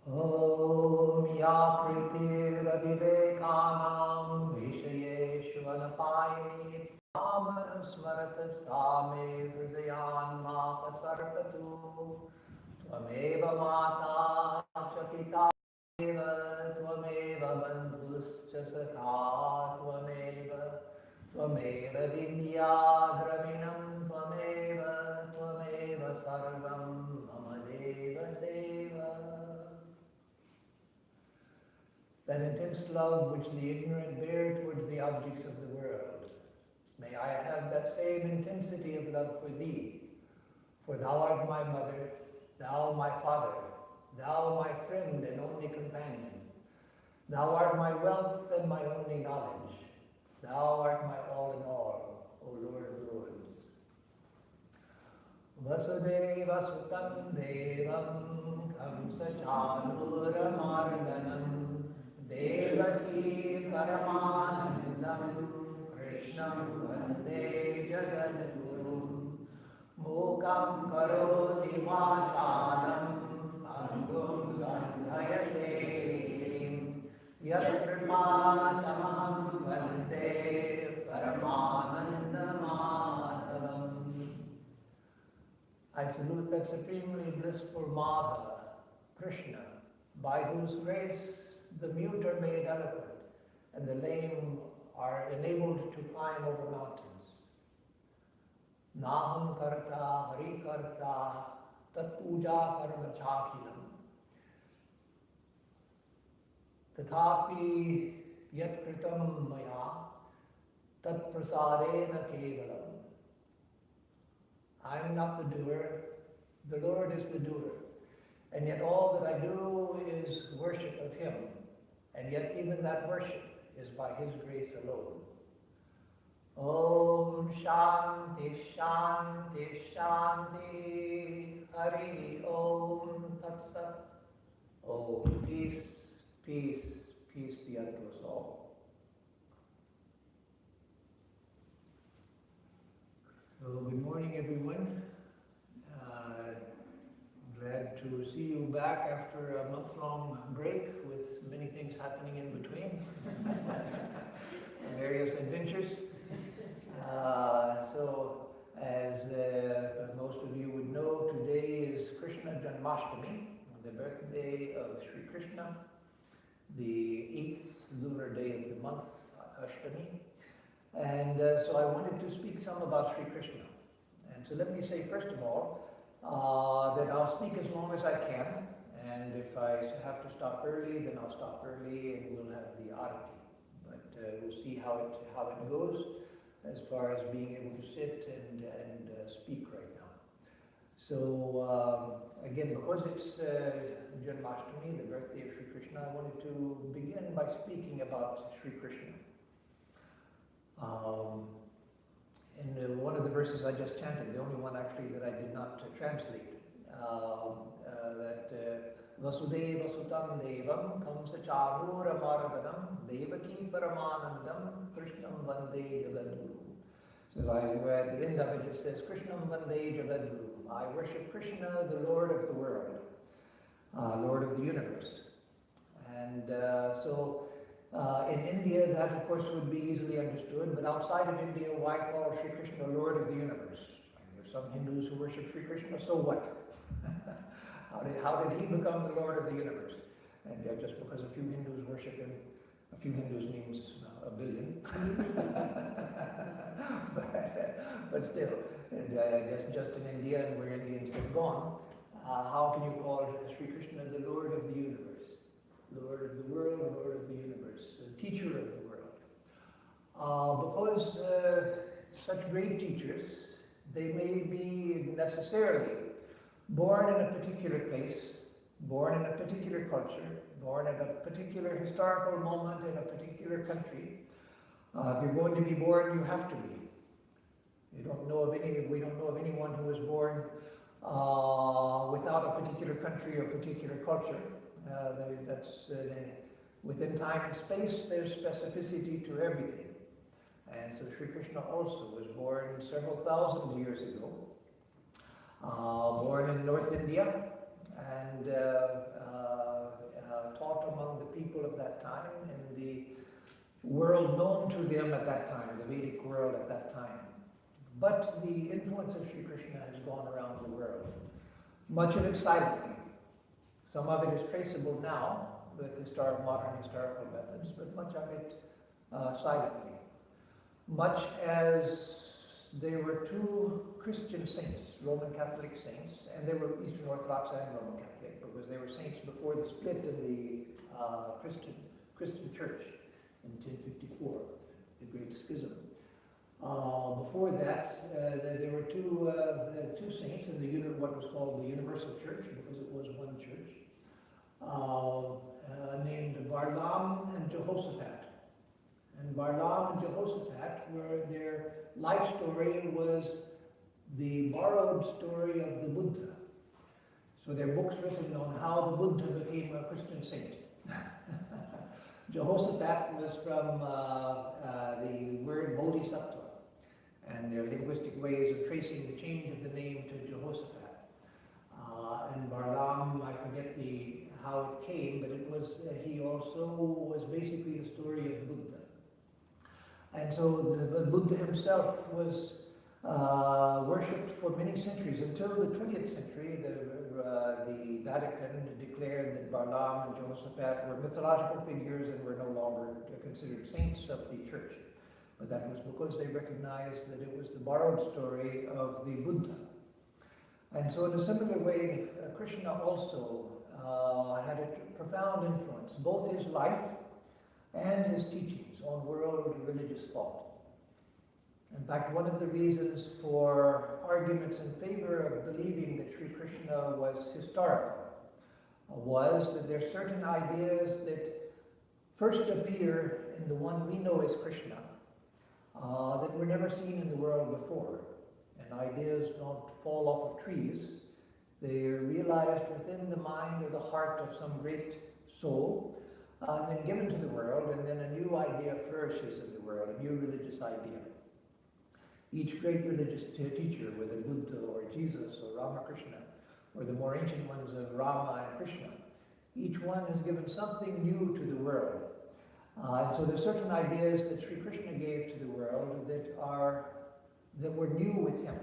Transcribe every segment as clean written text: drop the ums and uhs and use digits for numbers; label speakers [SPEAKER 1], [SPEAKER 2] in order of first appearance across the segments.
[SPEAKER 1] ॐ या प्रीतिरविवेकानां विषयेष्वनपायिनी तामनुस्मरत सा मे हृदयान्मापसर्पतु त्वमेव माता च पिता एव त्वमेव बन्धुश्च सखा त्वमेव त्वमेव विद्या द्रविणं त्वमेव त्वमेव सर्वं मम देव देव. That intense love which the ignorant bear towards the objects of the world, may I have that same intensity of love for thee, for thou art my mother, thou my father, thou my friend and only companion, thou art my wealth and my only knowledge, thou art my all in all, O Lord of Lords. Vasudeva Sutam Devam Kamsachanuramardanam Devaki Paramanandam Krishnam Vande Jagadgurum Mukam Karoti Vachalam Angum Gandhayate Girim Yatprimatamaham Vande Paramanandamadhavam. I salute that supremely blissful Madhava, Krishna, by whose grace the mute are made eloquent and the lame are enabled to climb over mountains. Naham karta hari karta tat puja karma chakilam tathapi yat kritam maya tat prasadena kevalam. I am not the doer, the Lord is the doer. And yet all that I do is worship of Him. And yet even that worship is by His grace alone. Om Shanti Shanti Shanti Hari Om Tat Sat. Om peace, peace, peace be unto us all. So good morning everyone. Glad to see you back after a month-long break with many things happening in between. Various adventures. So as most of you would know, today is Krishna Janmashtami, the birthday of Sri Krishna, the 8th lunar day of the month, Ashtami. And so I wanted to speak some about Sri Krishna. And so let me say first of all, that I'll speak as long as I can, and if I have to stop early, then I'll stop early and we'll have the arati. But we'll see how it goes as far as being able to sit and speak right now. So again, because it's Janmashtami, the birthday of Sri Krishna, I wanted to begin by speaking about Sri Krishna. In one of the verses I just chanted, the only one actually that I did not translate, that Vasudeva Sutam Devam Kamsacharura Maradanam Devaki Paramanandam Krishnam Vande Jagadguru. So at the end of it says, Krishnam Vande Jagadguru. I worship Krishna, the Lord of the world, Lord of the universe. And in India, that of course would be easily understood, but outside of India, why call Sri Krishna Lord of the universe? There are some Hindus who worship Sri Krishna, so what? How did he become the Lord of the universe? And just because a few Hindus worship him, a few Hindus means a billion. but still, and I guess just in India and where Indians have gone, how can you call Sri Krishna the Lord of the universe? Lord of the world, Lord of the universe, teacher of the world. Because such great teachers, they may be necessarily born in a particular place, born in a particular culture, born at a particular historical moment in a particular country. If you're going to be born, you have to be. We don't know of anyone who was born without a particular country or particular culture. Within time and space, there's specificity to everything. And so Sri Krishna also was born several thousand years ago, born in North India, and that time, in the world known to them at that time, the Vedic world at that time. But the influence of Sri Krishna has gone around the world, much of it silently. Some of it is traceable now with modern historical methods, but much of it silently. Much as there were two Christian saints, Roman Catholic saints, and they were Eastern Orthodox and Roman Catholic, because they were saints before the split in the Christian Church in 1054, the Great Schism. Before that, there were two saints in what was called the Universal Church, because it was one church, named Barlaam and Jehoshaphat. And Barlaam and Jehoshaphat, their life story was the borrowed story of the Buddha. So their books written on how the Buddha became a Christian saint. Jehoshaphat was from the word Bodhisattva, and their linguistic ways of tracing the change of the name to Jehoshaphat. And Barlaam, I forget how it came, but it was he also was basically the story of Buddha. And so the Buddha himself was worshipped for many centuries. Until the 20th century, the Vatican declared that Barlaam and Jehoshaphat were mythological figures and were no longer considered saints of the church. But that was because they recognized that it was the borrowed story of the Buddha. And so in a similar way, Krishna also had a profound influence, both his life and his teachings on world religious thought. In fact, one of the reasons for arguments in favor of believing that Sri Krishna was historical was that there are certain ideas that first appear in the one we know as Krishna that were never seen in the world before. And ideas don't fall off of trees. They are realized within the mind or the heart of some great soul, and then given to the world, and then a new idea flourishes in the world, a new religious idea. Each great religious teacher, whether Buddha or Jesus or Ramakrishna, or the more ancient ones of Rama and Krishna, each one has given something new to the world. And so there are certain ideas that Sri Krishna gave to the world that were new with him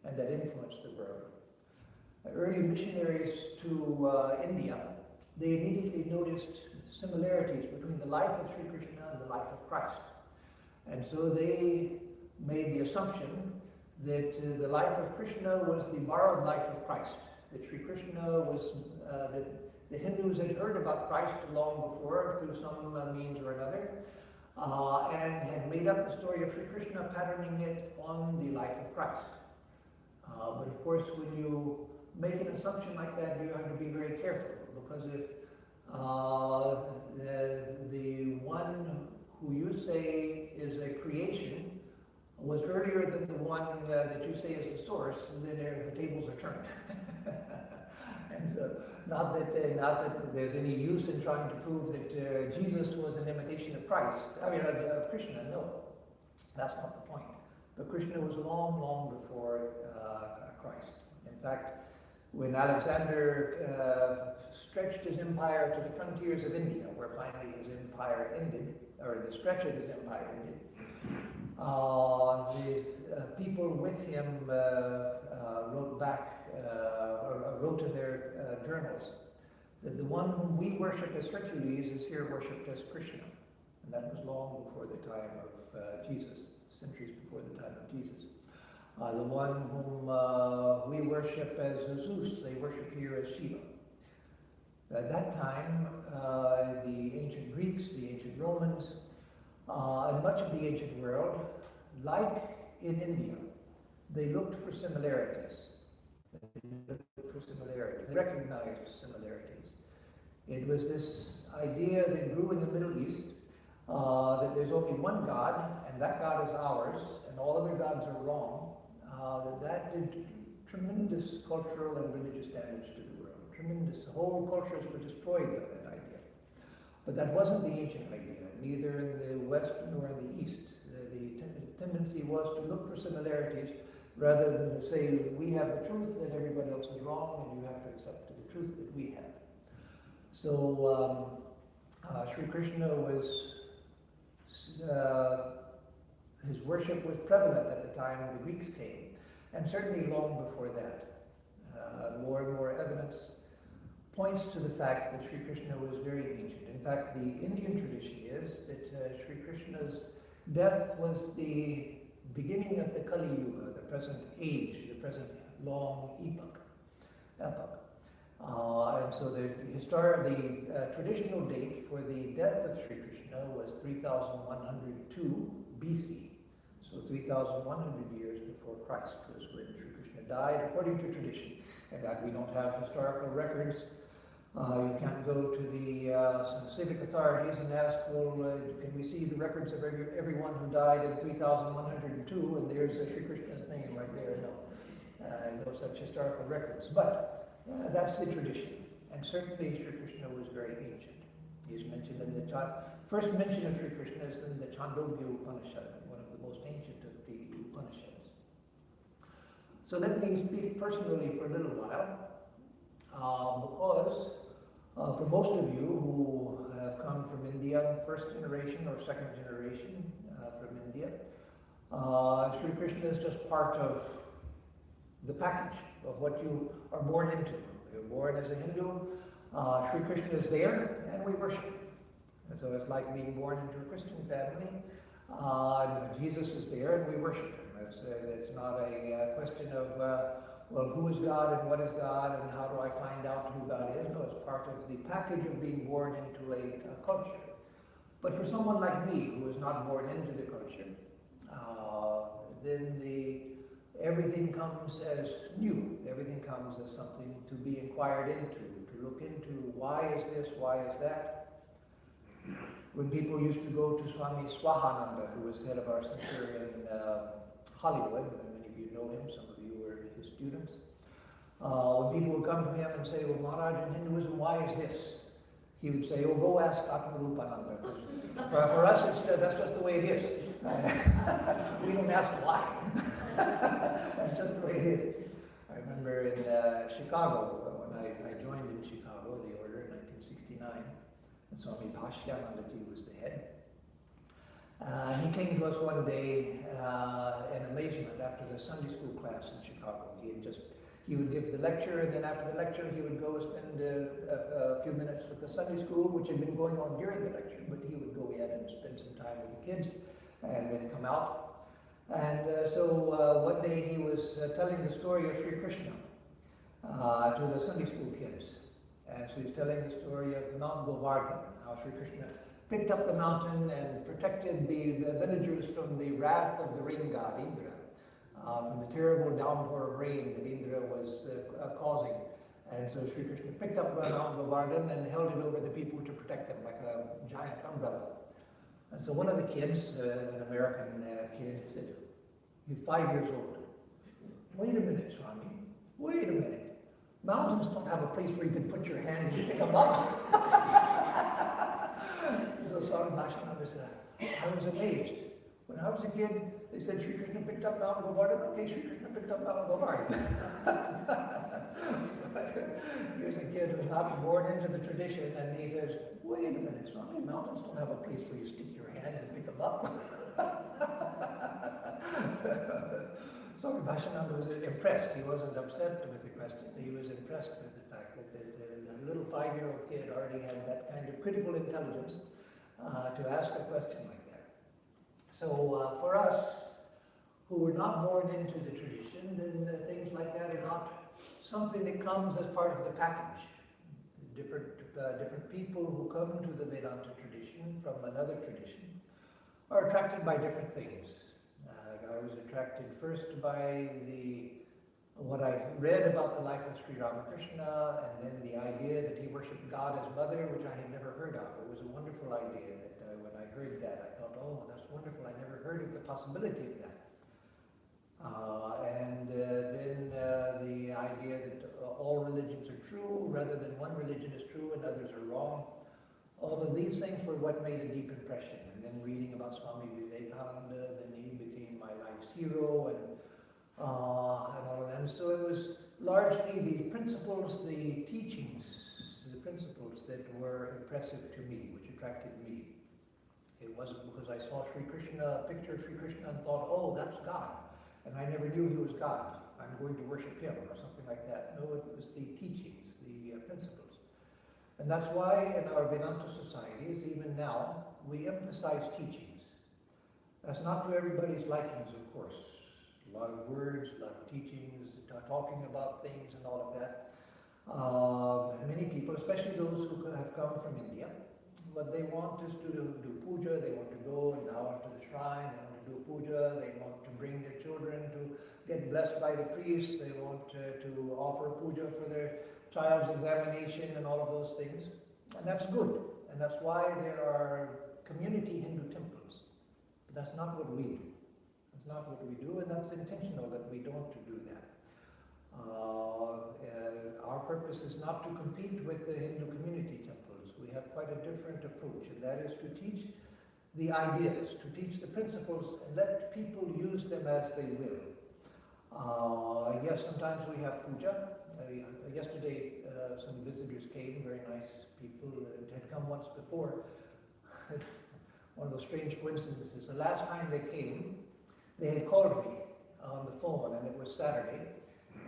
[SPEAKER 1] and that influenced the world. Early missionaries to India, they immediately noticed similarities between the life of Sri Krishna and the life of Christ. And so they made the assumption that the life of Krishna was the borrowed life of Christ, that Sri Krishna was, that the Hindus had heard about Christ long before through some means or another, and had made up the story of Sri Krishna, patterning it on the life of Christ. But of course, when you make an assumption like that, you have to be very careful, because if the one who you say is a creation was earlier than the one that you say is the source, then the tables are turned. And so, not that there's any use in trying to prove that Jesus was an imitation of Christ. I mean, of Krishna. No, that's not the point. But Krishna was long, long before Christ. In fact, when Alexander stretched his empire to the frontiers of India, where finally his empire ended, or the stretch of his empire ended, the people with him wrote in their journals that the one whom we worship as Hercules is here worshipped as Krishna. And that was long before the time of Jesus, centuries before the time of Jesus. The one whom we worship as Zeus, they worship here as Shiva. At that time, the ancient Greeks, the ancient Romans, and much of the ancient world, like in India, they looked for similarities. They recognized similarities. It was this idea that grew in the Middle East, that there's only one God, and that God is ours, and all other gods are wrong. That did tremendous cultural and religious damage to the world. Tremendous. Whole cultures were destroyed by that idea. But that wasn't the ancient idea, neither in the West nor in the East. The tendency was to look for similarities rather than to say, we have the truth and everybody else is wrong, and you have to accept the truth that we have. So Sri Krishna was, his worship was prevalent at the time the Greeks came, and certainly long before that. More and more evidence points to the fact that Sri Krishna was very ancient. In fact, the Indian tradition is that Sri Krishna's death was the beginning of the Kali Yuga, the present age, the present long epoch. And so the traditional date for the death of Sri Krishna was 3102 BC. So 3,100 years before Christ was when Sri Krishna died, according to tradition. And that we don't have historical records. You can't go to the civic authorities and ask, well, can we see the records of everyone who died in 3102? And there's Sri Krishna's name right there. No such historical records. But that's the tradition. And certainly Sri Krishna was very ancient. He is mentioned in the first mention of Sri Krishna is in the Chandogya Upanishad, one of the most ancient of the Upanishads. So let me speak personally for a little while, because for most of you who have come from India, first generation or second generation from India, Sri Krishna is just part of the package of what you are born into. You're born as a Hindu, Sri Krishna is there, and we worship him. And so it's like being born into a Christian family. Jesus is there, and we worship him. It's not a question of, well, who is God and what is God and how do I find out who God is? No, it's part of the package of being born into a culture. But for someone like me, who is not born into the culture, then everything comes as new. Everything comes as something to be inquired into, to look into. Why is this? Why is that? When people used to go to Swami Swahananda, who was head of our center in Hollywood, and many of you know him, some of you were his students. When people would come to him and say, well, Maharaj, in Hinduism, why is this? He would say, oh, go ask Atmarupananda. For us, that's just the way it is. We don't ask why. That's just the way it is. I remember in Chicago, when I joined in Chicago, the order in 1969, and Swami Bhashyanandaji was the head. He came to us one day in amazement after the Sunday school class in Chicago. He would give the lecture, and then after the lecture he would go spend a few minutes with the Sunday school, which had been going on during the lecture, but he would go in and spend some time with the kids and then come out. And so one day he was telling the story of Sri Krishna to the Sunday school kids. And so he's telling the story of Mount Govardhan, how Sri Krishna picked up the mountain and protected the villagers from the wrath of the rain god Indra, from the terrible downpour of rain that Indra was causing. And so Sri Krishna picked up Mount Govardhan and held it over the people to protect them like a giant umbrella. And so one of the kids, an American kid, said, he's 5 years old. Wait a minute, Swami. Wait a minute. Mountains don't have a place where you can put your hand and pick them up. So Swami Bhashyananda said, I was amazed. When I was a kid, they said Sri Krishna picked up Mount Govardhan. Okay, Sri Krishna picked up Mount Govardhan. Here's a kid who's not born into the tradition, and he says, wait a minute, Swami, mountains don't have a place where you stick your hand and pick them up. Swami Bhashyananda was impressed. He wasn't upset with the question. He was impressed with the fact that a little 5-year-old kid already had that kind of critical intelligence to ask a question like that. So for us, who were not born into the tradition, then things like that are not something that comes as part of the package. Different people who come to the Vedanta tradition from another tradition are attracted by different things. I was attracted first by what I read about the life of Sri Ramakrishna, and then the idea that he worshipped God as Mother, which I had never heard of. It was a wonderful idea that when I heard that, I thought, oh, that's wonderful. I never heard of the possibility of that. And then the idea that all religions are true, rather than one religion is true and others are wrong. All of these things were what made a deep impression. And then reading about Swami Vivekananda, then he became my life's hero, and all of them. So it was largely the principles, the teachings, the principles that were impressive to me, which attracted me. It wasn't because I saw Sri Krishna, a picture of Sri Krishna, and thought, oh, that's God. And I never knew he was God. I'm going to worship him, or something like that. No, it was the teachings, the principles. And that's why in our Vedanta societies, even now, we emphasize teachings. That's not to everybody's likings, of course. A lot of words, a lot of teachings, talking about things and all of that. Many people, especially those who have come from India, what they want is to do puja, they want to go and bow to the shrine, they want to do puja, they want to bring their children to get blessed by the priest, they want to offer puja for their child's examination and all of those things. And that's good. And that's why there are community Hindu temples. But that's not what we do. That's not what we do, and that's intentional that we don't do that. Our purpose is not to compete with the Hindu community temples. We have quite a different approach, and that is to teach the ideas, to teach the principles, and let people use them as they will. Yes, sometimes we have puja. Yesterday, some visitors came, very nice people that had come once before. One of those strange coincidences. The last time they came, they had called me on the phone, and it was Saturday.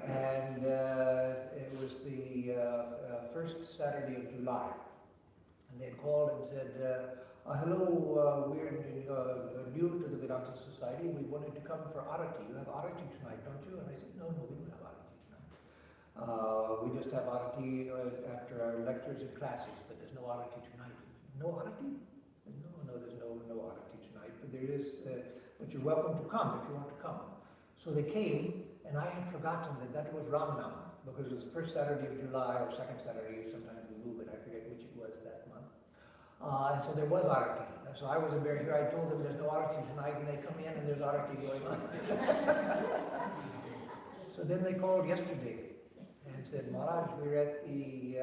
[SPEAKER 1] And it was the first Saturday of July. And they had called and said, hello, we're new to the Vedanta Society. We wanted to come for Arati. You have Arati tonight, don't you? And I said, no, we don't have Arati tonight. We just have Arati after our lectures and classes, but there's no Arati tonight. No Arati? No, there's no Arati tonight. But there is, but you're welcome to come if you want to come. So they came. And I had forgotten that was Ram Nam, because it was the first Saturday of July or second Saturday, sometimes we move it, I forget which it was that month. And so there was Arati. And so I wasn't very here. I told them there's no Arati tonight, and they come in and there's Arati going on. So then they called yesterday and said, Maharaj, we're at the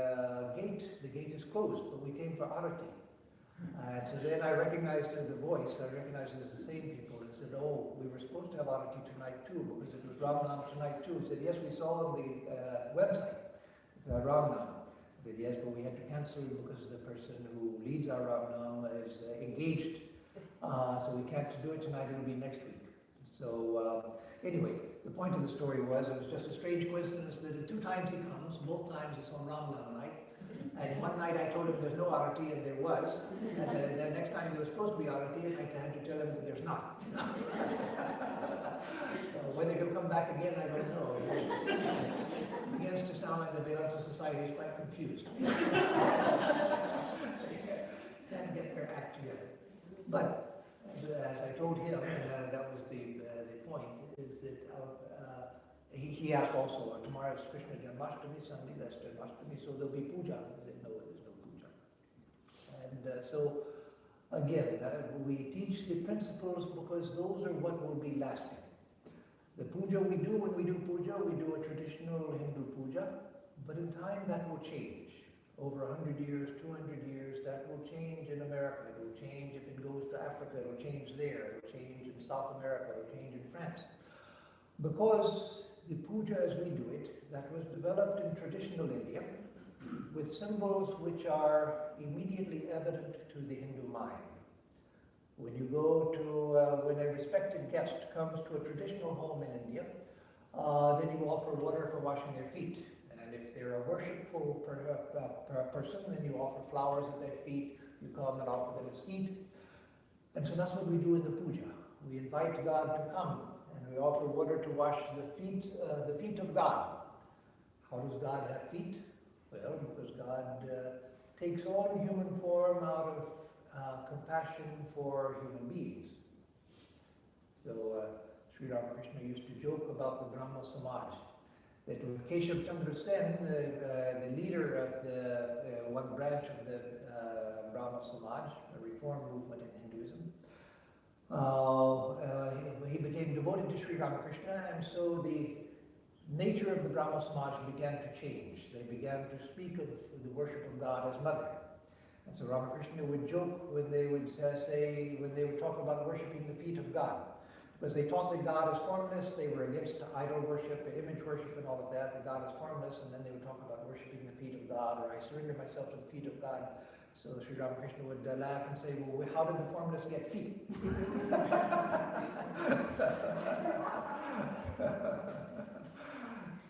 [SPEAKER 1] gate. The gate is closed, but we came for Arati. And so then I recognized the voice, I recognized it as the same people, and said, oh, we were supposed to have Arati tonight too, because it was Ram Nam tonight too. He said, yes, we saw on the website, it's Ram Nam. I said, yes, but we had to cancel because the person who leads our Ram Nam is engaged, so we can't do it tonight, it'll be next week. So anyway, the point of the story was, it was just a strange coincidence that the two times he comes, both times it's on Ram Nam night. And one night I told him there's no Arati, and there was. And the next time there was supposed to be Arati, and I had to tell him that there's not. So whether he'll come back again, I don't know. It begins to sound like the Vedanta Society is quite confused. Can't get their act together. But as I told him, and that was the point, is that he asked also, tomorrow is Krishna Janmashtami, Sunday, that's Janmashtami, so there'll be puja. I said, no, there's no puja. And so, again, we teach the principles because those are what will be lasting. The puja we do, when we do puja, we do a traditional Hindu puja, but in time that will change. Over 100 years, 200 years, that will change in America. It will change if it goes to Africa, it will change there. It will change in South America, it will change in France. Because the puja as we do it, that was developed in traditional India with symbols which are immediately evident to the Hindu mind. When you go to, when a respected guest comes to a traditional home in India, then you offer water for washing their feet. And if they're a worshipful person, then you offer flowers at their feet, you come and offer them a seat. And so that's what we do in the puja. We invite God to come, and we offer water to wash the feet of God. How does God have feet? Well, because God takes on human form out of compassion for human beings. So Sri Ramakrishna used to joke about the Brahma Samaj, that when Keshav Chandra Sen, the leader of the one branch of the Brahma Samaj, a reform movement in Hinduism, he became devoted to Sri Ramakrishna, and so the nature of the Brahma Samaj began to change. They began to speak of the worship of God as mother. And so Ramakrishna would joke when they would say, when they would talk about worshipping the feet of God. Because they taught that God is formless, they were against idol worship, image worship and all of that, that God is formless, and then they would talk about worshiping the feet of God, or I surrender myself to the feet of God. So Sri Ramakrishna would laugh and say, well, how did the formless get feet?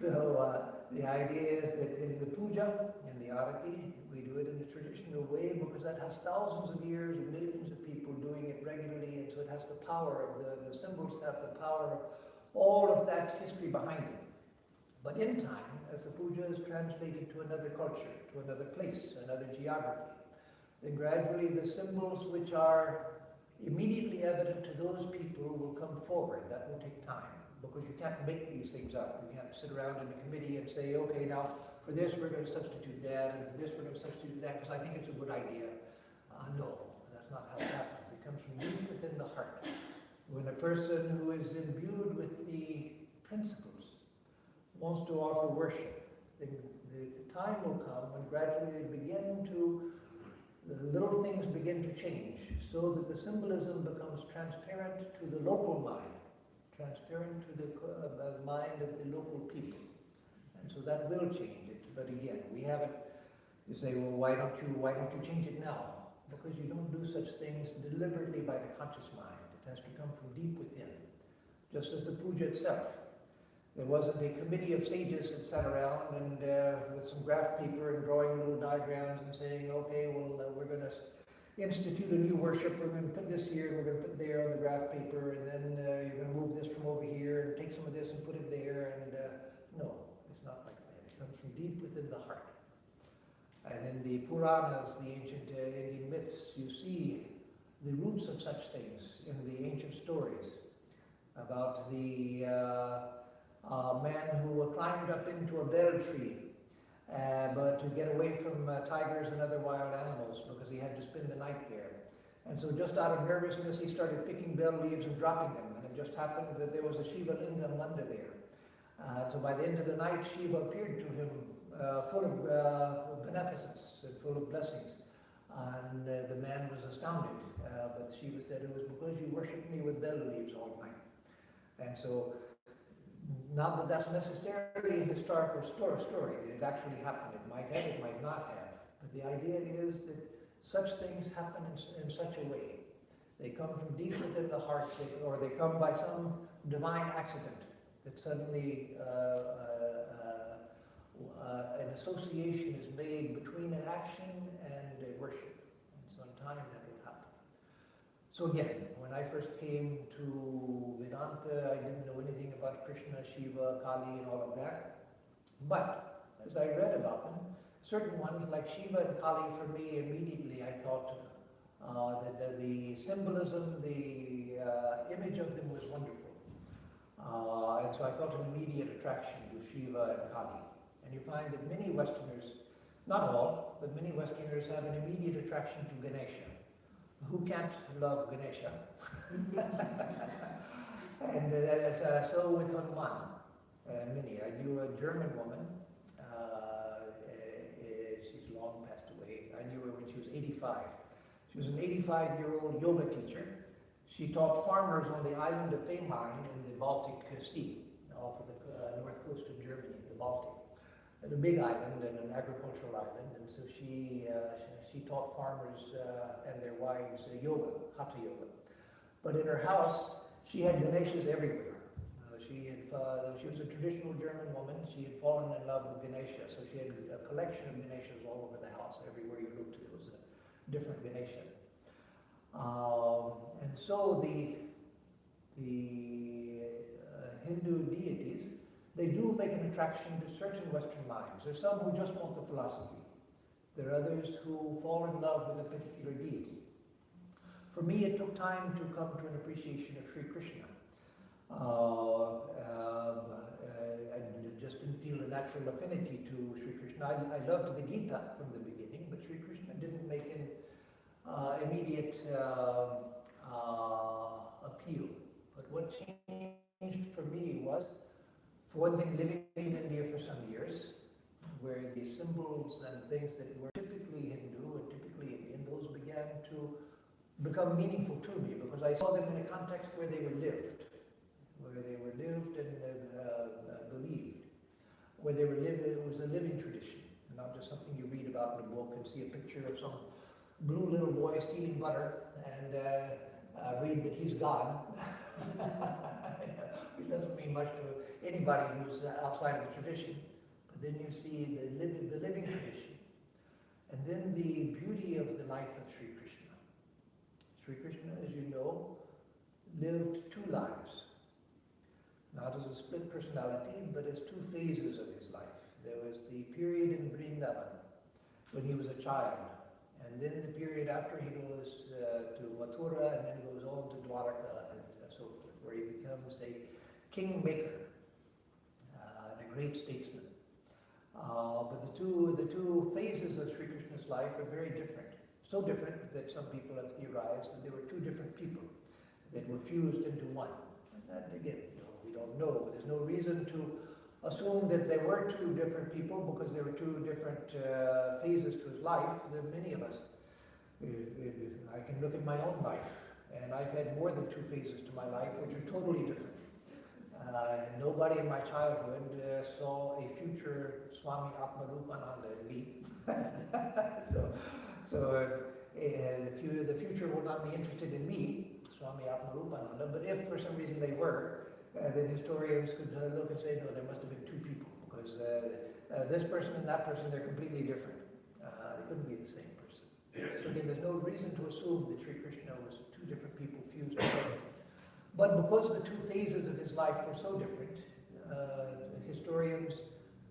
[SPEAKER 1] So the idea is that in the puja, in the arati, we do it in the traditional way because that has thousands of years and millions of people doing it regularly, and so it has the power of the symbols have the power of all of that history behind it. But in time, as the puja is translated to another culture, to another place, another geography, then gradually the symbols which are immediately evident to those people will come forward. That will take time, because you can't make these things up. You can't sit around in a committee and say, okay, now for this we're going to substitute that, and for this we're going to substitute that, because I think it's a good idea. No, that's not how it happens. It comes from deep within the heart. When a person who is imbued with the principles wants to offer worship, then the time will come when gradually the little things begin to change, so that the symbolism becomes transparent to the local mind, transparent to the mind of the local people. And so that will change it. But again, we haven't, you say, well, why don't you change it now? Because you don't do such things deliberately by the conscious mind. It has to come from deep within. Just as the puja itself. There wasn't a committee of sages that sat around and with some graph paper and drawing little diagrams and saying, okay, well, we're going to institute a new worship, we're going to put this here, we're going to put there on the graph paper, and then you're going to move this from over here and take some of this and put it there, and no, it's not like that. It comes from deep within the heart. And in the Puranas, the ancient Indian myths, you see the roots of such things in the ancient stories about the man who climbed up into a bell tree but to get away from tigers and other wild animals, because he had to spend the night there. And so just out of nervousness, he started picking bell leaves and dropping them, and it just happened that there was a Shiva lingam under there. So by the end of the night, Shiva appeared to him full of beneficence and full of blessings. And the man was astounded, but Shiva said, it was because you worshipped me with bell leaves all night. And so, not that that's necessarily a historical story, that it actually happened. It might have, it might not have. But the idea is that such things happen in such a way. They come from deep within the heart, or they come by some divine accident that suddenly an association is made between an action and a worship. And so in time that will happen. So again, when I first came to Vedanta, I didn't know anything about Krishna, Shiva, Kali, and all of that. But as I read about them, certain ones like Shiva and Kali, for me, immediately I thought that the symbolism, the image of them was wonderful. And so I felt an immediate attraction to Shiva and Kali. And you find that many Westerners, not all, but many Westerners have an immediate attraction to Ganesha. Who can't love Ganesha? And so with Hanuman, many. I knew a German woman, she's long passed away. I knew her when she was 85. She was an 85-year-old yoga teacher. She taught farmers on the island of Fehmarn in the Baltic Sea, off of the north coast of Germany, the Baltic. It's a big island and an agricultural island, and so she taught farmers and their wives yoga, hatha yoga. But in her house, she had Ganeshas everywhere. She was a traditional German woman. She had fallen in love with Ganesha, so she had a collection of Ganeshas all over the house. Everywhere you looked, there was a different Ganesha. And so the Hindu deities, they do make an attraction to certain Western minds. There's some who just want the philosophy. There are others who fall in love with a particular deity. For me, it took time to come to an appreciation of Sri Krishna. I just didn't feel a natural affinity to Sri Krishna. I loved the Gita from the beginning, but Sri Krishna didn't make an immediate appeal. But what changed for me was, for one thing, living in India for some years, where the symbols and things that were typically Hindu and typically Indian, those began to become meaningful to me, because I saw them in a context where they were lived. where they were lived and believed, where they were lived. It was a living tradition, not just something you read about in a book and see a picture of some blue little boy stealing butter and read that he's God. It doesn't mean much to anybody who's outside of the tradition. But then you see the living tradition. And then the beauty of the life of Sri Krishna. Sri Krishna, as you know, lived two lives. Not as a split personality, but as two phases of his life. There was the period in Vrindavan, when he was a child. And then the period after he goes to Mathura, and then goes on to Dwaraka and so forth, where he becomes a kingmaker and a great statesman. But the two phases of Sri Krishna's life are very different. So different that some people have theorized that there were two different people that were fused into one. And that, again, we don't know. There's no reason to assume that there were two different people because there were two different phases to his life. There are many of us. I can look at my own life, and I've had more than two phases to my life, which are totally different. Nobody in my childhood saw a future Swami Atmarupananda in me. The future will not be interested in me, Swami Atmarupananda, but if for some reason they were, then historians could look and say, no, there must have been two people, because this person and that person, they're completely different. They couldn't be the same person. So again, there's no reason to assume that Sri Krishna was two different people fused together. But because the two phases of his life were so different, historians,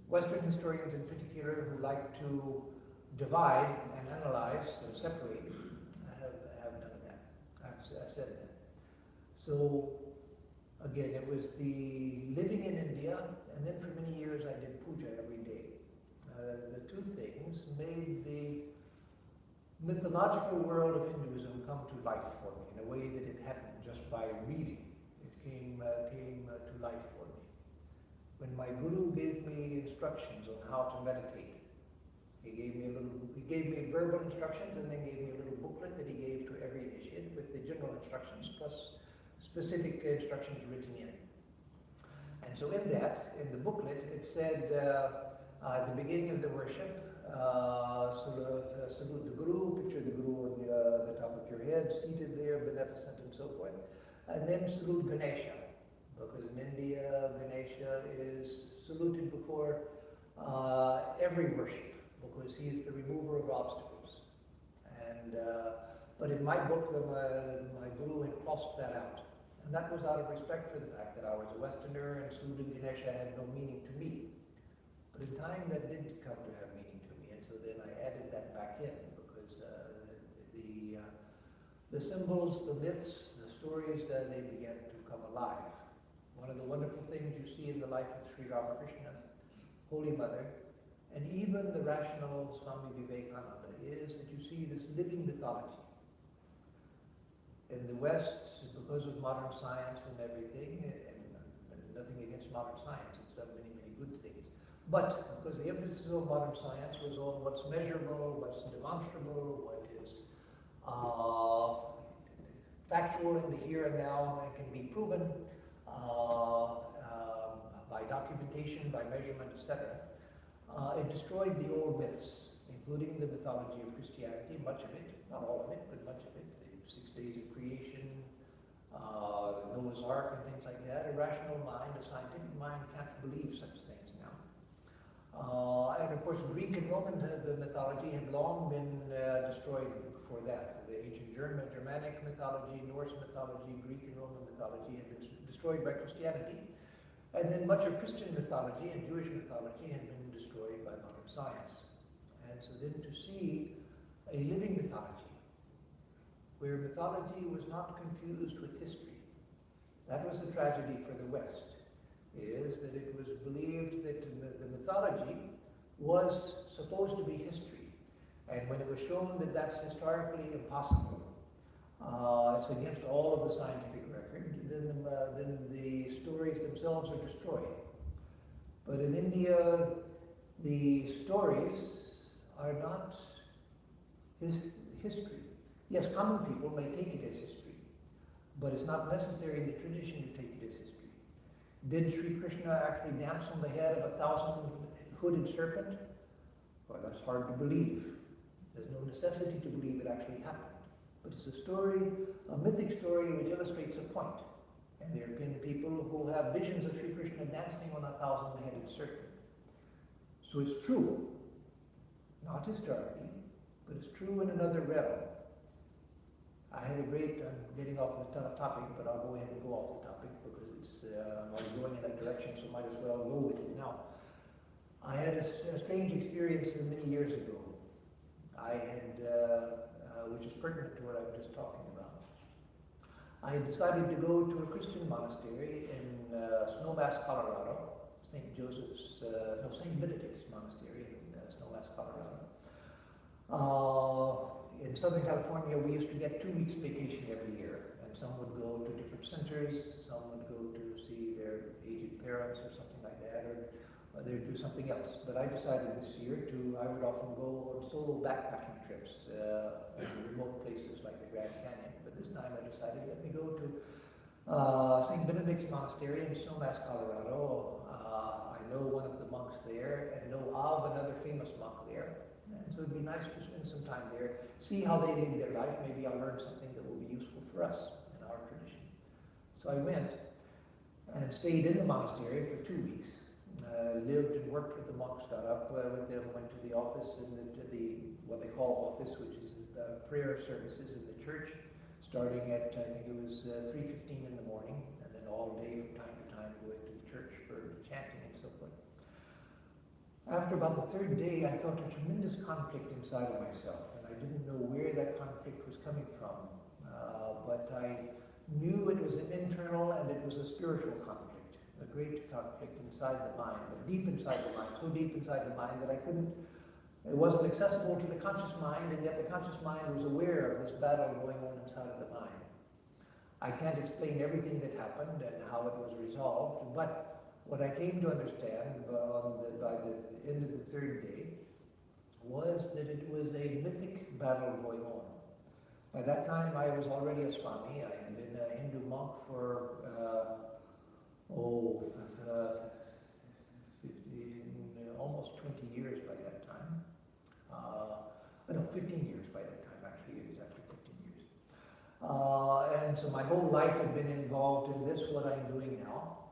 [SPEAKER 1] Western historians in particular, who like to divide and analyze and separate, have done that. I've said that. So again, it was the living in India, and then for many years I did puja every day. The two things made the mythological world of Hinduism come to life for me in a way that it hadn't just by reading. It came to life for me. When my guru gave me instructions on how to meditate, he gave me verbal instructions and then gave me a little booklet that he gave to every initiate with the general instructions plus specific instructions written in. And so in the booklet, it said at the beginning of the worship, salute the Guru, picture the Guru on the top of your head, seated there, beneficent and so forth. And then salute Ganesha, because in India, Ganesha is saluted before every worship, because he is the remover of obstacles. And but in my book, my Guru had crossed that out. And that was out of respect for the fact that I was a Westerner and saluting Ganesha had no meaning to me. But in time that did come to have meaning to me, and so then I added that back in, because the symbols, the myths, the stories, they began to come alive. One of the wonderful things you see in the life of Sri Ramakrishna, Holy Mother, and even the rational Swami Vivekananda is that you see this living mythology. In the West, because of modern science and everything, and nothing against modern science, it's done many, many good things. But because the emphasis of modern science was on what's measurable, what's demonstrable, what is factual in the here and now and can be proven by documentation, by measurement, etc. It destroyed the old myths, including the mythology of Christianity, much of it, not all of it, but much of it. The 6 days of creation, Noah's Ark and things like that. A rational mind, a scientific mind can't believe such things now. And of course, Greek and Roman mythology had long been destroyed before that. The ancient Germanic mythology, Norse mythology, Greek and Roman mythology had been destroyed by Christianity. And then much of Christian mythology and Jewish mythology had been destroyed by modern science. And so then to see a living mythology, where mythology was not confused with history. That was the tragedy for the West, is that it was believed that the mythology was supposed to be history. And when it was shown that that's historically impossible, it's against all of the scientific record, then the stories themselves are destroyed. But in India, the stories are not history. Yes, common people may take it as history, but it's not necessary in the tradition to take it as history. Did Sri Krishna actually dance on the head of 1,000 hooded serpent? Well, that's hard to believe. There's no necessity to believe it actually happened. But it's a story, a mythic story which illustrates a point. And there have been people who have visions of Sri Krishna dancing on 1,000-headed serpent. So it's true, not historically, but it's true in another realm. I had a great, I'm getting off the topic, but I'll go ahead and go off the topic because I'm already going in that direction, so might as well go with it now. I had a strange experience many years ago. I had, which is pertinent to what I was just talking about. I decided to go to a Christian monastery in Snowmass, Colorado, St. Benedict's Monastery in Snowmass, Colorado. In Southern California, we used to get 2 weeks vacation every year, and some would go to different centers, some would go to see their aged parents or something like that, or they'd do something else. But I decided this year I would often go on solo backpacking trips in remote places like the Grand Canyon. But this time I decided, let me go to St. Benedict's Monastery in Snowmass, Colorado. I know one of the monks there and know of another famous monk there. And so it'd be nice to spend some time there, see how they live their life. Maybe I'll learn something that will be useful for us in our tradition. So I went and stayed in the monastery for 2 weeks. Lived and worked with the monks, got up with them, went to the office, and to the what they call office, which is prayer services in the church, starting at, I think it was 3:15 in the morning, and then all day from time to time going to the church for chanting and so forth. After about the third day, I felt a tremendous conflict inside of myself, and I didn't know where that conflict was coming from. But I knew it was an internal and it was a spiritual conflict, a great conflict inside the mind, but deep inside the mind, so deep inside the mind that it wasn't accessible to the conscious mind, and yet the conscious mind was aware of this battle going on inside of the mind. I can't explain everything that happened and how it was resolved, but what I came to understand by the end of the third day was that it was a mythic battle going on. By that time, I was already a Swami. I had been a Hindu monk for, almost 20 years by that time. 15 years by that time, actually, exactly 15 years. And so my whole life had been involved in this, what I'm doing now.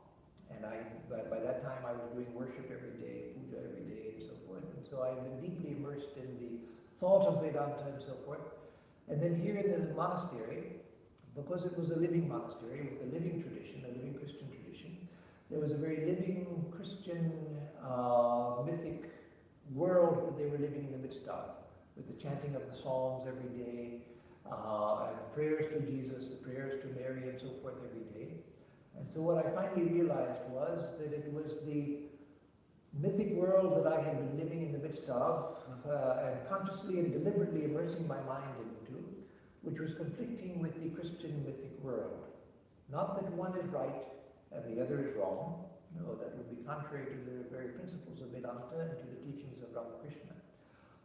[SPEAKER 1] And by that time, I was doing worship every day, puja every day, and so forth. And so I've been deeply immersed in the thought of Vedanta and so forth. And then here in the monastery, because it was a living monastery with a living tradition, a living Christian tradition, there was a very living Christian mythic world that they were living in the midst of, with the chanting of the Psalms every day, and the prayers to Jesus, the prayers to Mary, and so forth every day. And so what I finally realized was that it was the mythic world that I had been living in the midst of, and consciously and deliberately immersing my mind into, which was conflicting with the Christian mythic world. Not that one is right and the other is wrong. No, that would be contrary to the very principles of Vedanta and to the teachings of Ramakrishna.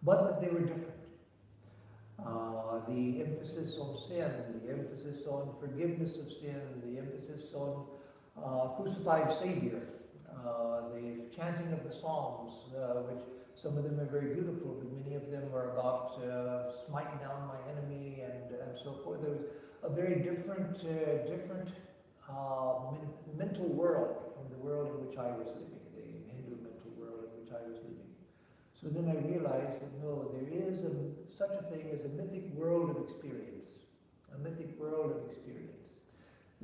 [SPEAKER 1] But that they were different. The emphasis on sin, the emphasis on forgiveness of sin, the emphasis on crucified Savior, the chanting of the Psalms, which some of them are very beautiful, but many of them are about smiting down my enemy and so forth. There was a very different mental world from the world in which I was living, the Hindu mental world in which I was living. So then I realized that no, there is such a thing as a mythic world of experience, a mythic world of experience.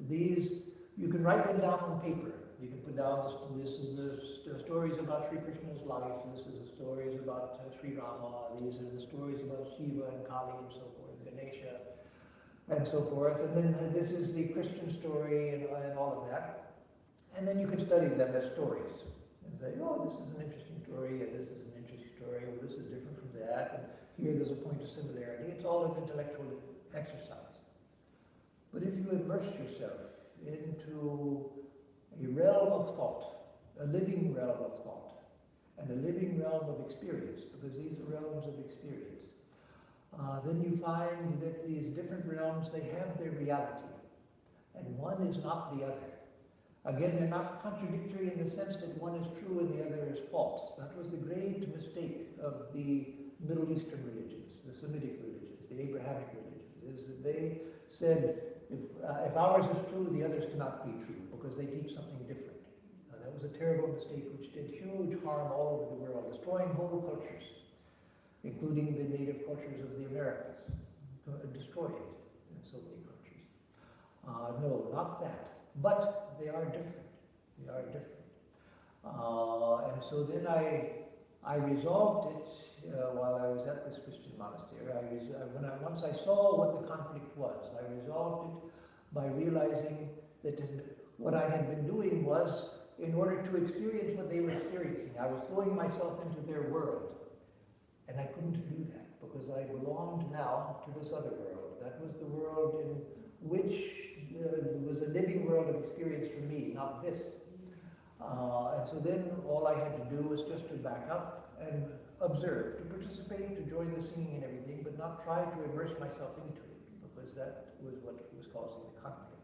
[SPEAKER 1] These, you can write them down on paper. You can put down, this is the stories about Sri Krishna's life, this is the stories about Sri Rama, these are the stories about Shiva and Kali and so forth, Ganesha, and so forth. And then this is the Christian story and all of that. And then you can study them as stories and say, oh, this is an interesting story, and this is an interesting story, or this is different from that, and here there's a point of similarity. It's all an intellectual exercise. But if you immerse yourself into a realm of thought, a living realm of thought, and a living realm of experience, because these are realms of experience, then you find that these different realms, they have their reality, and one is not the other. Again, they're not contradictory in the sense that one is true and the other is false. That was the great mistake of the Middle Eastern religions, the Semitic religions, the Abrahamic religions, is that they said, if ours is true, the others cannot be true, because they teach something different. That was a terrible mistake which did huge harm all over the world, destroying whole cultures, including the native cultures of the Americas. Destroyed in so many countries. No, not that. But they are different. They are different. And so then I resolved it while I was at this Christian monastery. Once I saw what the conflict was, I resolved it by realizing that what I had been doing was, in order to experience what they were experiencing, I was throwing myself into their world. And I couldn't do that because I belonged now to this other world. That was the world in which was a living world of experience for me, not this. And so then all I had to do was just to back up and observe, to participate, to join the singing and everything, but not try to immerse myself into it, because that was what was causing the conflict.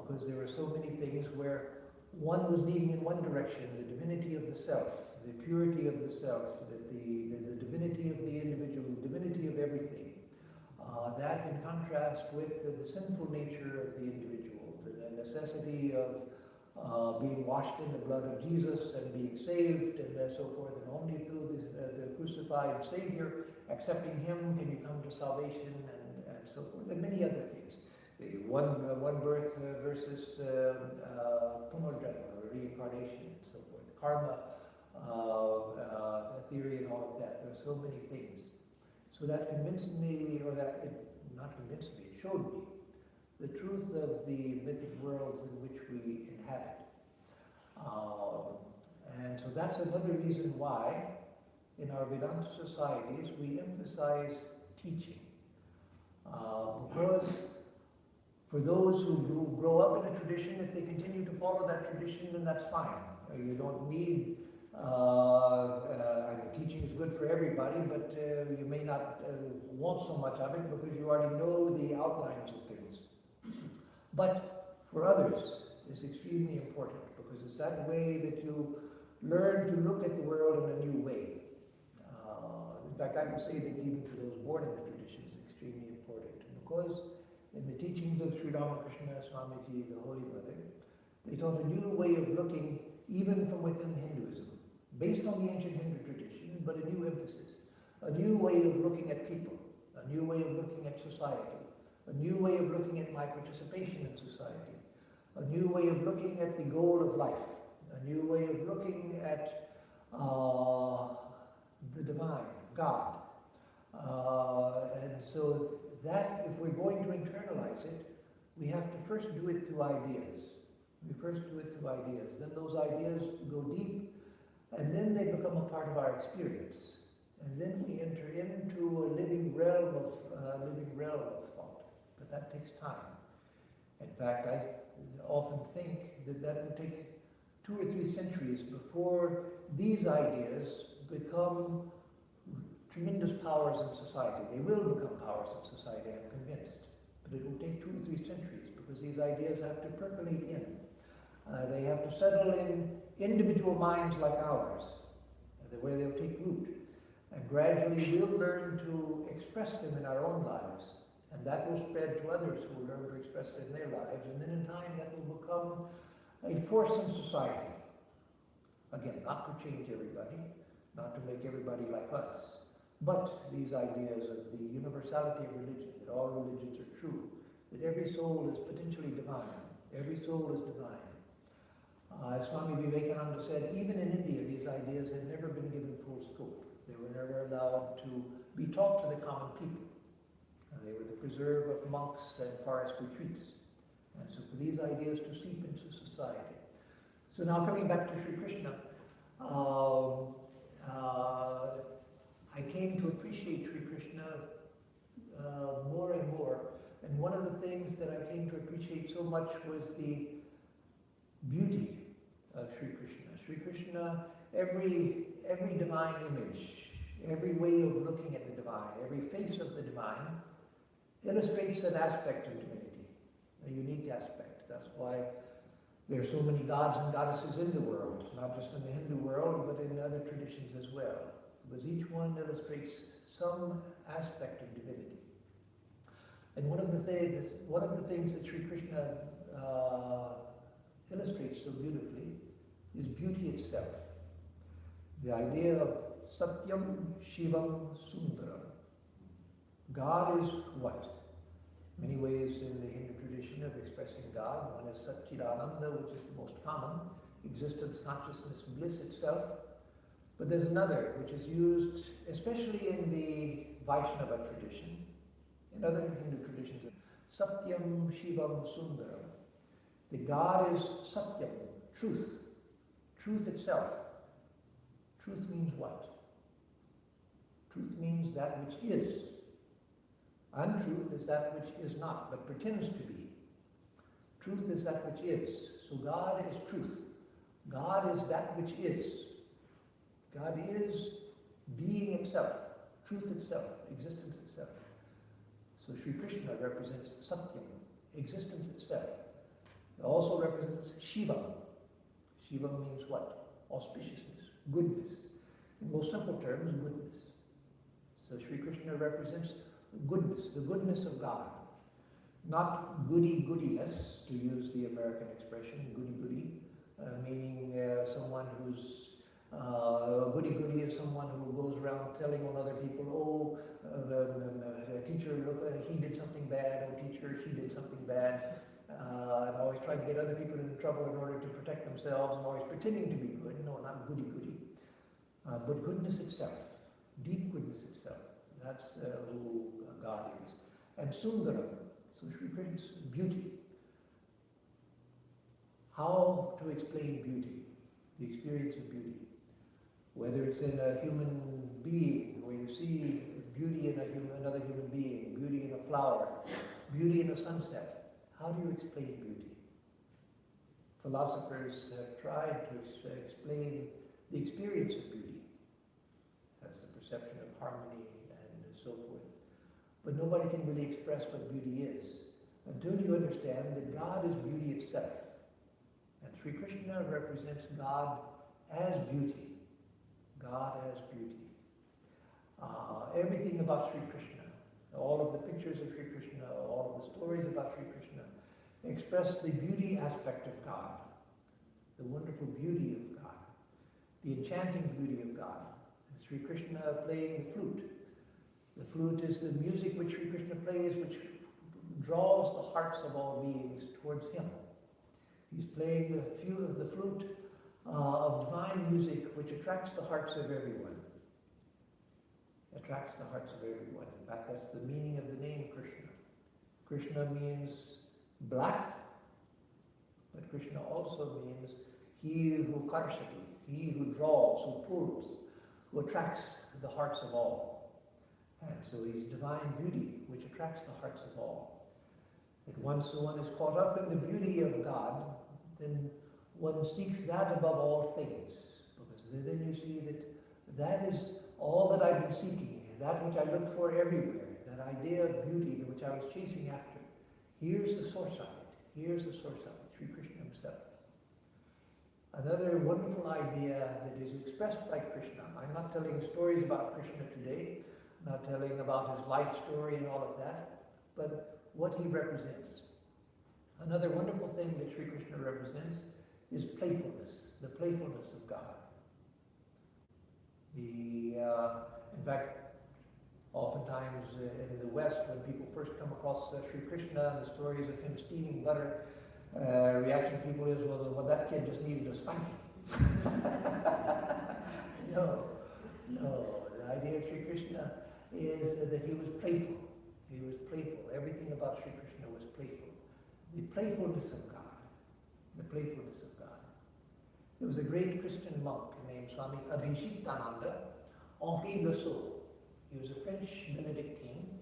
[SPEAKER 1] Because there were so many things where one was leading in one direction, the divinity of the self, the purity of the self, the divinity of the individual, the divinity of everything. That in contrast with the sinful nature of the individual, the necessity of being washed in the blood of Jesus and being saved and so forth, and only through the crucified Savior, accepting Him, can you come to salvation, and so forth, and many other things. The one birth versus punarjanma, reincarnation, and so forth, karma theory and all of that. There are so many things. So that convinced me, or not convinced me, it showed me the truth of the mythic worlds in which we inhabit. And so that's another reason why in our Vedanta societies we emphasize teaching. Because for those who grow up in a tradition, if they continue to follow that tradition, then that's fine. You don't need the teaching is good for everybody, but you may not want so much of it because you already know the outlines of things. But for others, it's extremely important because it's that way that you learn to look at the world in a new way. In fact, I would say that even for those born in the tradition, it's extremely important because in the teachings of Sri Ramakrishna Swamiji, the Holy Mother, they taught a new way of looking even from within Hinduism, based on the ancient Hindu tradition, but a new emphasis, a new way of looking at people, a new way of looking at society, a new way of looking at my participation in society, a new way of looking at the goal of life, a new way of looking at the divine, God. And so that, if we're going to internalize it, we have to first do it through ideas. We first do it through ideas. Then those ideas go deep, and then they become a part of our experience. And then we enter into a living realm of thought. But that takes time. In fact, I often think that would take 2 or 3 centuries before these ideas become tremendous powers in society. They will become powers in society, I'm convinced. But it will take 2 or 3 centuries because these ideas have to percolate in. They have to settle in individual minds like ours, where they'll take root. And gradually we'll learn to express them in our own lives. And that will spread to others who will learn to express it in their lives. And then in time that will become a force in society. Again, not to change everybody, not to make everybody like us, but these ideas of the universality of religion, that all religions are true, that every soul is potentially divine, every soul is divine. As Swami Vivekananda said, even in India, these ideas had never been given full scope. They were never allowed to be taught to the common people. They were the preserve of monks and forest retreats. And so for these ideas to seep into society. So now coming back to Sri Krishna, I came to appreciate Sri Krishna more and more. And one of the things that I came to appreciate so much was the beauty of Sri Krishna. Sri Krishna, every divine image, every way of looking at the divine, every face of the divine illustrates an aspect of divinity, a unique aspect. That's why there are so many gods and goddesses in the world, not just in the Hindu world, but in other traditions as well, because each one illustrates some aspect of divinity. And one of the things that Sri Krishna illustrates so beautifully is beauty itself. The idea of Satyam, Shivam, Sundaram. God is what? Many ways in the Hindu tradition of expressing God. One is Satchidananda, which is the most common, existence, consciousness, bliss itself. But there's another which is used especially in the Vaishnava tradition, in other Hindu traditions. Satyam, Shivam, Sundaram. The God is Satyam, truth, truth itself. Truth means what? Truth means that which is. Untruth is that which is not, but pretends to be. Truth is that which is. So God is truth. God is that which is. God is being itself, truth itself, existence itself. So Sri Krishna represents Satyam, existence itself. It also represents Shivam. Shivam means what? Auspiciousness, goodness. In most simple terms, goodness. So Sri Krishna represents goodness, the goodness of God. Not goody-goodiness, to use the American expression, goody-goody, meaning someone who's goody-goody is someone who goes around telling on other people, oh, the teacher, look, he did something bad, oh, teacher, she did something bad, and always trying to get other people in trouble in order to protect themselves, and always pretending to be good. No, not goody-goody, but goodness itself, deep goodness itself. That's who God is. And Sundaram, so Sri Krishna's beauty. How to explain beauty, the experience of beauty? Whether it's in a human being, where you see beauty in another human being, beauty in a flower, beauty in a sunset. How do you explain beauty? Philosophers have tried to explain the experience of beauty as the perception of harmony and so forth. But nobody can really express what beauty is until you understand that God is beauty itself. And Sri Krishna represents God as beauty. God as beauty. Everything about Sri Krishna, all of the pictures of Sri Krishna, all of the stories about Sri Krishna express the beauty aspect of God, the wonderful beauty of God, the enchanting beauty of God. And Sri Krishna playing the flute. The flute is the music which Sri Krishna plays, which draws the hearts of all beings towards him. He's playing the flute of divine music which attracts the hearts of everyone. Attracts the hearts of everyone. In fact, that's the meaning of the name Krishna. Krishna means black, but Krishna also means he who karsati, he who draws, who pulls, who attracts the hearts of all. And so he's divine beauty which attracts the hearts of all. That once one is caught up in the beauty of God, then one seeks that above all things, because then you see that is all that I've been seeking, that which I look for everywhere, that idea of beauty which I was chasing after. Here's the source of it. Here's the source of it, Sri Krishna himself. Another wonderful idea that is expressed by Krishna. I'm not telling stories about Krishna today, I'm not telling about his life story and all of that, but what he represents. Another wonderful thing that Sri Krishna represents is playfulness, the playfulness of God. In fact, oftentimes in the West, when people first come across Sri Krishna and the stories of him stealing butter, reaction of people is, well, that kid just needed a spanking. No. The idea of Sri Krishna is that he was playful. He was playful. Everything about Sri Krishna was playful. The playfulness of God. The playfulness of God. There was a great Christian monk named Swami Abhishektananda, Henri Le Sceau. He was a French Benedictine,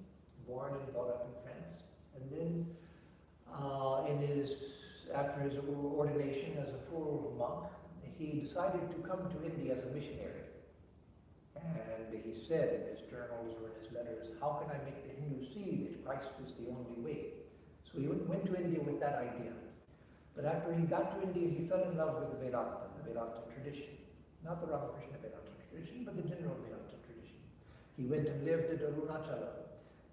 [SPEAKER 1] born and brought up in France. And then after his ordination as a full monk, he decided to come to India as a missionary. And he said in his journals or in his letters, how can I make the Hindu see that Christ is the only way? So he went to India with that idea. But after he got to India, he fell in love with the Vedanta tradition. Not the Ramakrishna Vedanta tradition, but the general Vedanta tradition. He went and lived at Arunachala,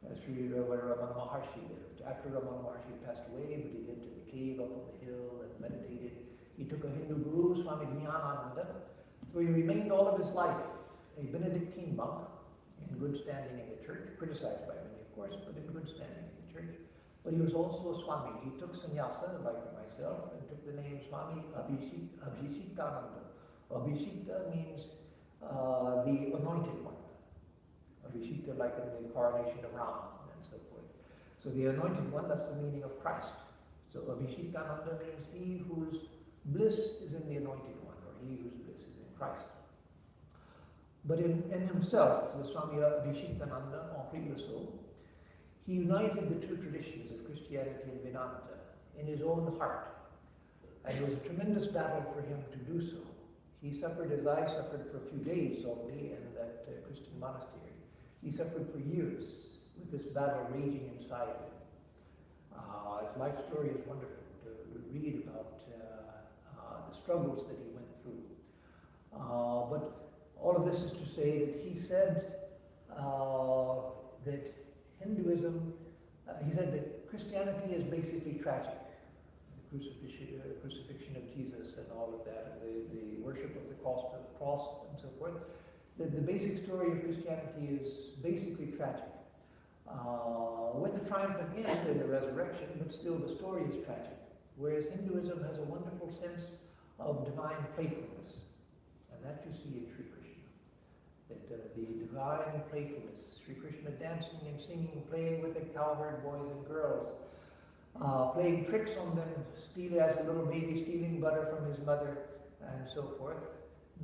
[SPEAKER 1] where Ramana Maharshi lived. After Ramana Maharshi passed away, but he lived in the cave up on the hill and meditated. He took a Hindu guru, Swami Jnanananda, so he remained all of his life a Benedictine monk in good standing in the church, criticized by many, of course, but in good standing in the church. But he was also a Swami. He took sannyasa, like myself, and took the name Swami Abhishektananda. Abhishekta means the anointed one. Abhishekta, like in the coronation of Ram and so forth. So the anointed one, that's the meaning of Christ. So Abhishektananda means he whose bliss is in the anointed one, or he whose bliss is in Christ. But in himself, the Swami Abhishektananda, Henri Rousseau, he united the two traditions of Christianity and Vedanta in his own heart. And it was a tremendous battle for him to do so. He suffered as I suffered for a few days only in that Christian monastery. He suffered for years with this battle raging inside him. His life story is wonderful to read about the struggles that he went through. But all of this is to say that he said that Hinduism, he said that Christianity is basically tragic. The crucifixion of Jesus and all of that, the worship of the cross and so forth. The basic story of Christianity is basically tragic. With a triumphant end in the resurrection, but still the story is tragic. Whereas Hinduism has a wonderful sense of divine playfulness. And that you see in Sri Krishna. That the divine playfulness, Sri Krishna dancing and singing, playing with the cowherd boys and girls, playing tricks on them, as a little baby stealing butter from his mother, and so forth.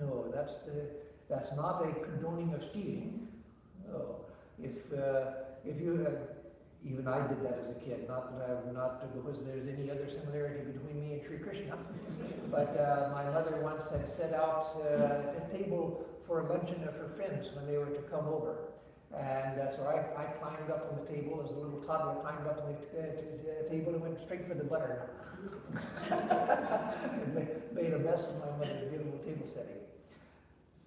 [SPEAKER 1] No, that's not a condoning of stealing. No. If you even I did that as a kid, not because there's any other similarity between me and Sri Krishna, but my mother once had set out a table for a luncheon of her friends when they were to come over. And so I climbed up on the table as a little toddler, climbed up on the table and went straight for the butter. It made a mess of my mother's beautiful table setting.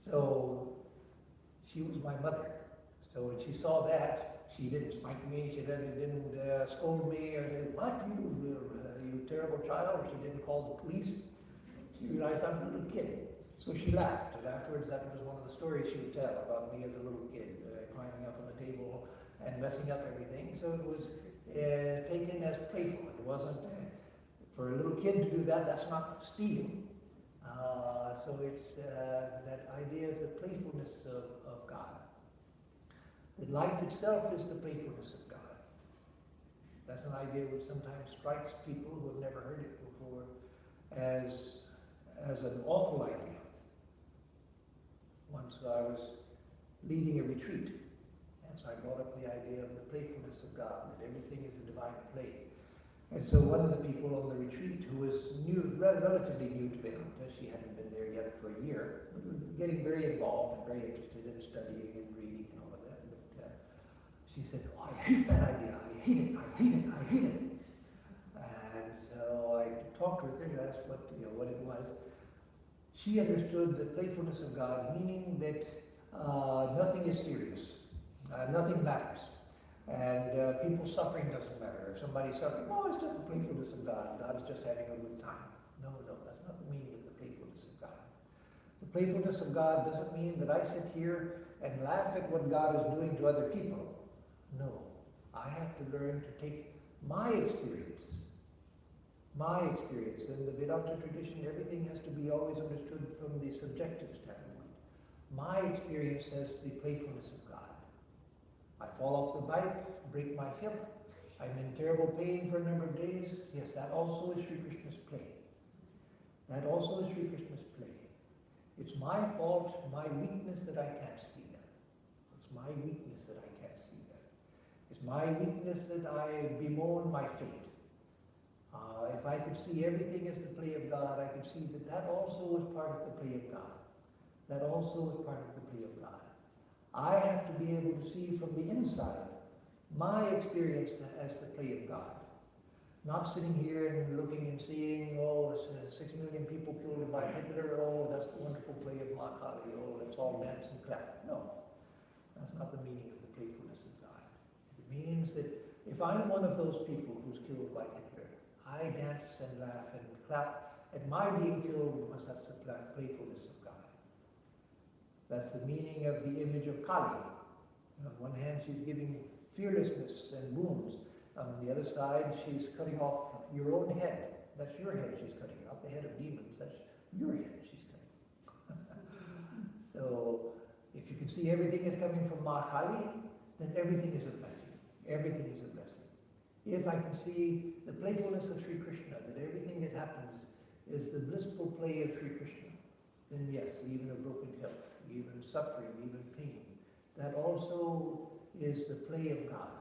[SPEAKER 1] So she was my mother. So when she saw that, she didn't spike me, she didn't scold me, or said, "What, you terrible child?" Or she didn't call the police. She realized I'm a little kid. So she laughed, and afterwards that was one of the stories she would tell about me as a little kid, climbing up on the table and messing up everything. So it was taken as playful. It wasn't, for a little kid to do that, that's not stealing. So it's that idea of the playfulness of God. That life itself is the playfulness of God. That's an idea which sometimes strikes people who have never heard it before as an awful idea. Once I was leading a retreat, and so I brought up the idea of the playfulness of God, that everything is a divine play. And so one of the people on the retreat, who was relatively new to Vedanta, she hadn't been there yet for a year, but was getting very involved and very interested in studying and reading and all of that. But she said, "Oh, I hate that idea. I hate it. I hate it. I hate it." And so I talked with her and asked what it was. She understood the playfulness of God, meaning that nothing is serious, nothing matters, and people's suffering doesn't matter. If somebody's suffering, oh, it's just the playfulness of God. God is just having a good time. No, that's not the meaning of the playfulness of God. The playfulness of God doesn't mean that I sit here and laugh at what God is doing to other people. No, I have to learn to take my experience. In the Vedanta tradition, everything has to be always understood from the subjective standpoint. My experience says the playfulness of God. I fall off the bike, break my hip, I'm in terrible pain for a number of days. Yes, that also is Sri Krishna's play. That also is Sri Krishna's play. It's my fault, my weakness that I can't see that. It's my weakness that I can't see that. It's my weakness that I bemoan my fate. If I could see everything as the play of God, I could see that also was part of the play of God. That also was part of the play of God. I have to be able to see from the inside my experience as the play of God. Not sitting here and looking and seeing, oh, 6 million people killed by Hitler, oh, that's the wonderful play of Ma Kali, oh, let's all dance and clap. No, that's not the meaning of the playfulness of God. It means that if I'm one of those people who's killed by Hitler, I dance and laugh and clap at my being killed because that's the playfulness of God. That's the meaning of the image of Kali. On one hand, she's giving fearlessness and wounds. On the other side, she's cutting off your own head. That's your head she's cutting, not the head of demons. That's your head she's cutting. So, if you can see everything is coming from Ma Kali, then everything is a blessing. Everything is a blessing. If I can see the playfulness of Sri Krishna, that everything that happens is the blissful play of Sri Krishna, then yes, even a broken health, even suffering, even pain, that also is the play of God.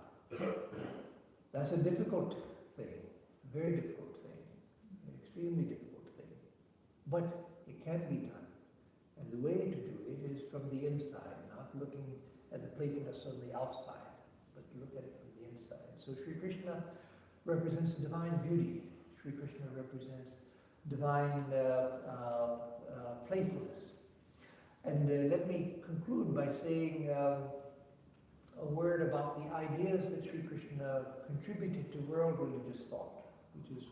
[SPEAKER 1] That's a difficult thing, a very difficult thing, an extremely difficult thing. But it can be done. And the way to do it is from the inside, not looking at the playfulness on the outside, but look at it from the inside. So Sri Krishna represents divine beauty. Sri Krishna represents divine playfulness. And let me conclude by saying a word about the ideas that Sri Krishna contributed to world religious thought, which is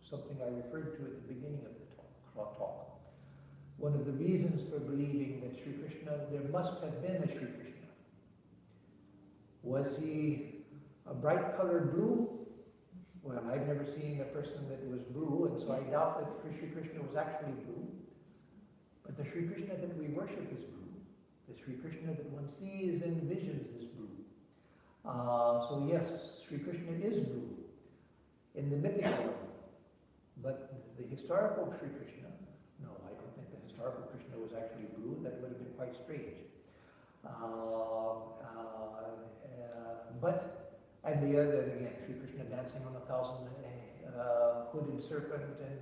[SPEAKER 1] something I referred to at the beginning of the talk. One of the reasons for believing that Sri Krishna, there must have been a Sri Krishna. Was he a bright colored blue? Well, I've never seen a person that was blue, and so I doubt that Sri Krishna was actually blue. But the Sri Krishna that we worship is blue. The Sri Krishna that one sees in visions is blue. So yes, Sri Krishna is blue in the mythical realm. But the historical Sri Krishna, no, I don't think the historical Krishna was actually blue. That would have been quite strange. And the other, again, Sri Krishna dancing on 1,000 hooded serpent and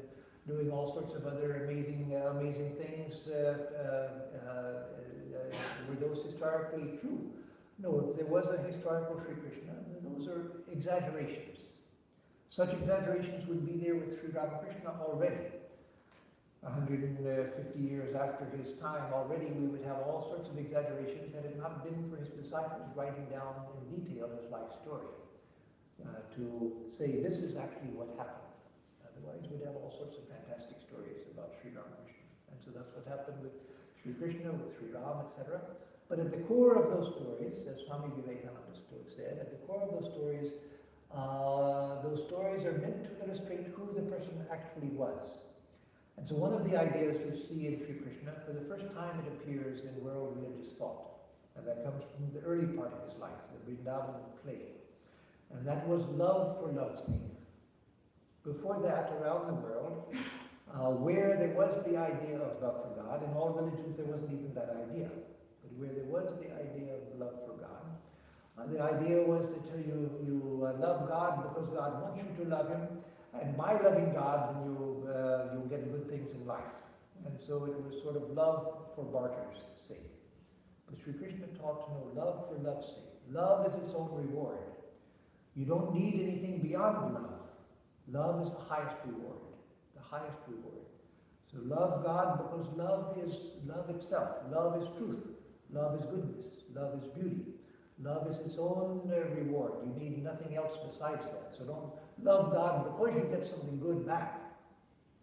[SPEAKER 1] doing all sorts of other amazing things. Were those historically true? No, if there was a historical Sri Krishna, those are exaggerations. Such exaggerations would be there with Sri Ramakrishna already. 150 years after his time, already we would have all sorts of exaggerations had it not been for his disciples writing down in detail his life story to say this is actually what happened. Otherwise, we'd have all sorts of fantastic stories about Sri Ramakrishna. And so that's what happened with Sri Krishna, with Sri Ram, etc. But at the core of those stories, as Swami Vivekananda said, at the core of those stories are meant to illustrate who the person actually was. And so one of the ideas we see in Sri Krishna, for the first time it appears in world religious thought, and that comes from the early part of his life, the Vrindavan play. And that was love for love's sake. Before that, around the world, where there was the idea of love for God, in all religions there wasn't even that idea, but where there was the idea of love for God, the idea was that you love God because God wants you to love him, and by loving God, then you'll get good things in life. And so it was sort of love for barter's sake. But Sri Krishna taught to know love for love's sake. Love is its own reward. You don't need anything beyond love. Love is the highest reward. The highest reward. So love God because love is love itself. Love is truth. Love is goodness. Love is beauty. Love is its own reward. You need nothing else besides that. So don't love God because you get something good back.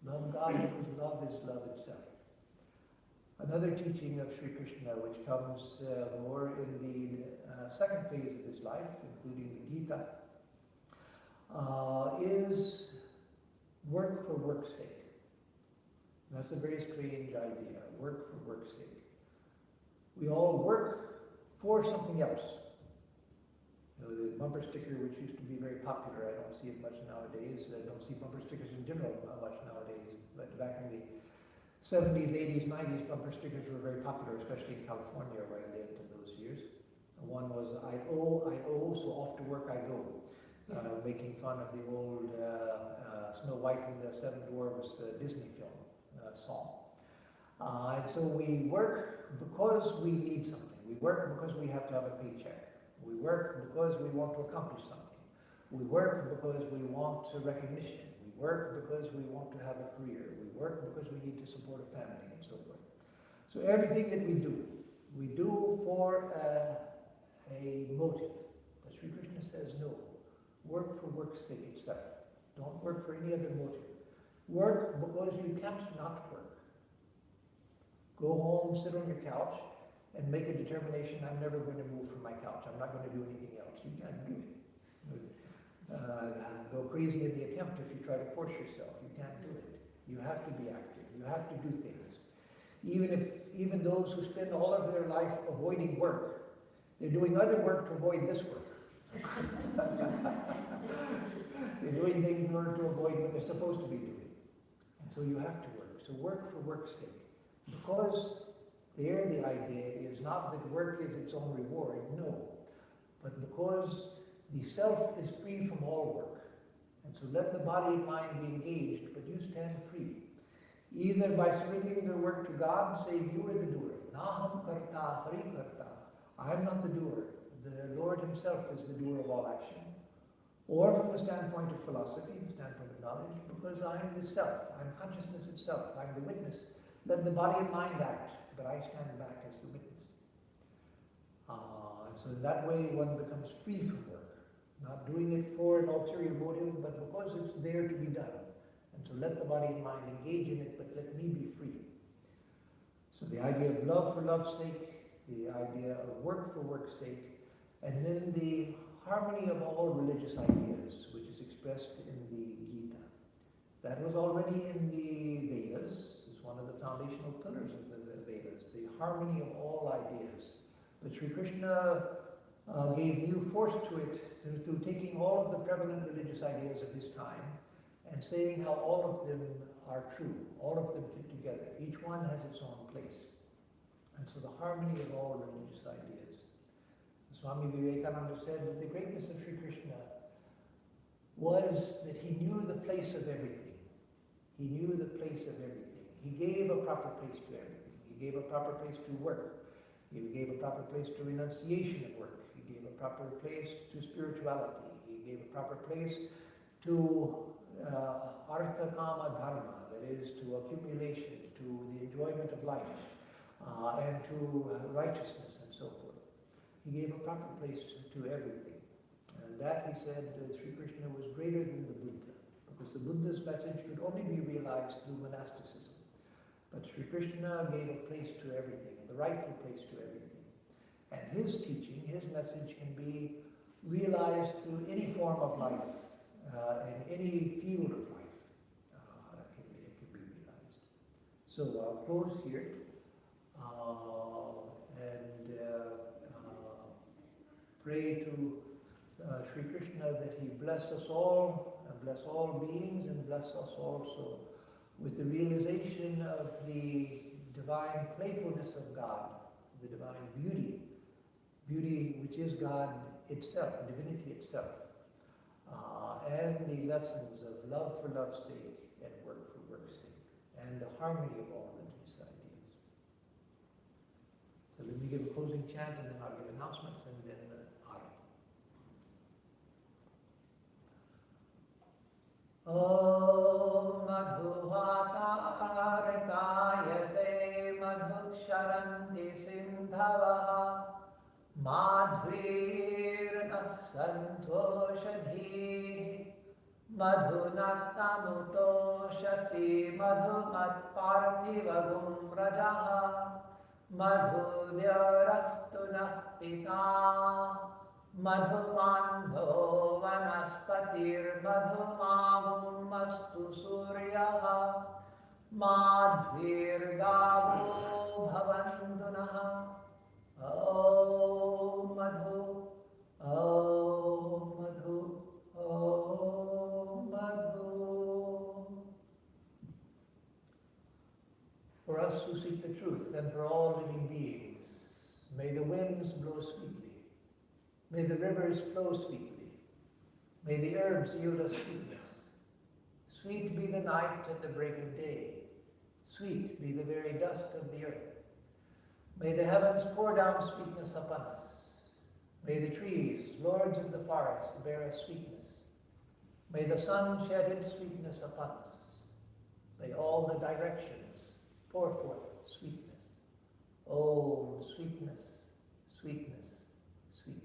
[SPEAKER 1] Love God because love is love itself. Another teaching of Sri Krishna, which comes more in the second phase of his life, including the Gita, is work for work's sake. That's a very strange idea, work for work's sake. We all work for something else. You know, the bumper sticker, which used to be very popular, I don't see it much nowadays. I don't see bumper stickers in general much nowadays. But back in the 70s, 80s, 90s, bumper stickers were very popular, especially in California where I lived in those years. One was, I owe, so off to work I go. Making fun of the old Snow White and the Seven Dwarfs Disney film song. And so we work because we need something. We work because we have to have a paycheck. We work because we want to accomplish something. We work because we want recognition. We work because we want to have a career. We work because we need to support a family and so forth. So everything that we do for a motive. But Sri Krishna says no. Work for work's sake itself. Don't work for any other motive. Work because you can't not work. Go home, sit on your couch, and make a determination, I'm never going to move from my couch. I'm not going to do anything else. You can't do it. Go crazy in the attempt if you try to force yourself. You can't do it. You have to be active. You have to do things. Even those who spend all of their life avoiding work, they're doing other work to avoid this work. They're doing things in order to avoid what they're supposed to be doing. And so you have to work. So work for work's sake. Because there the idea is not that work is its own reward, no. But because the self is free from all work. And so let the body and mind be engaged, but you stand free. Either by surrendering their work to God, saying, you are the doer. Naham karta hari karta. I'm not the doer. The Lord himself is the doer of all action. Or from the standpoint of philosophy, the standpoint of knowledge, because I'm the self. I'm consciousness itself. I'm the witness. Let the body and mind act, but I stand back as the witness. So in that way one becomes free from work. Not doing it for an ulterior motive, but because it's there to be done. And so let the body and mind engage in it, but let me be free. So the idea of love for love's sake, the idea of work for work's sake, and then the harmony of all religious ideas, which is expressed in the Gita. That was already in the Vedas. It's one of the foundational pillars of the Vedas, the harmony of all ideas. But Sri Krishna gave new force to it through taking all of the prevalent religious ideas of his time and saying how all of them are true, all of them fit together. Each one has its own place. And so the harmony of all religious ideas. Swami Vivekananda said that the greatness of Sri Krishna was that he knew the place of everything. He knew the place of everything. He gave a proper place to everything. He gave a proper place to work. He gave a proper place to renunciation of work. He gave a proper place to spirituality. He gave a proper place to artha kama dharma, that is to accumulation, to the enjoyment of life, and to righteousness and so forth. He gave a proper place to everything. And that, he said, Sri Krishna was greater than the Buddha, because the Buddha's message could only be realized through monasticism. But Sri Krishna gave a place to everything, the rightful place to everything. And his teaching, his message can be realized through any form of life, in any field of life. It can be realized. So I'll close here and pray to Sri Krishna that he bless us all, and bless all beings, and bless us also with the realization of the divine playfulness of God, the divine beauty which is God itself, divinity itself, and the lessons of love for love's sake and work for work's sake, and the harmony of all religious ideas. So let me give a closing chant, and then I'll give announcements, and then Om madhuvatarayate madhuksharanti sindhavaha madhvirnasantoshadhi madhunaktamutoshasi madhumatparthivagum rajaha madhudyarastu nah pita madhumandho vanaspatir madhumavum astu suryaha madhvirgavo bhavantunaha. Om Madhu, Om Madhu, Om Madhu. For us who seek the truth, and for all living beings, may the winds blow sweetly. May the rivers flow sweetly. May the herbs yield us sweetness. Sweet be the night at the break of day. Sweet be the very dust of the earth. May the heavens pour down sweetness upon us. May the trees, lords of the forest, bear us sweetness. May the sun shed its sweetness upon us. May all the directions pour forth sweetness. Oh, sweetness, sweetness, sweetness.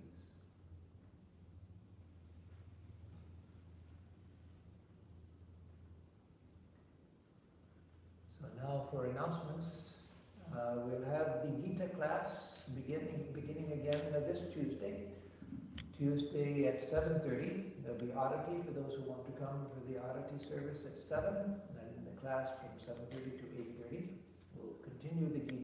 [SPEAKER 1] So now for announcements. We'll have the Gita class beginning again this Tuesday. Tuesday at 7:30. There'll be Arati for those who want to come for the Arati service at 7. And then the class from 7:30 to 8:30. We'll continue the Gita.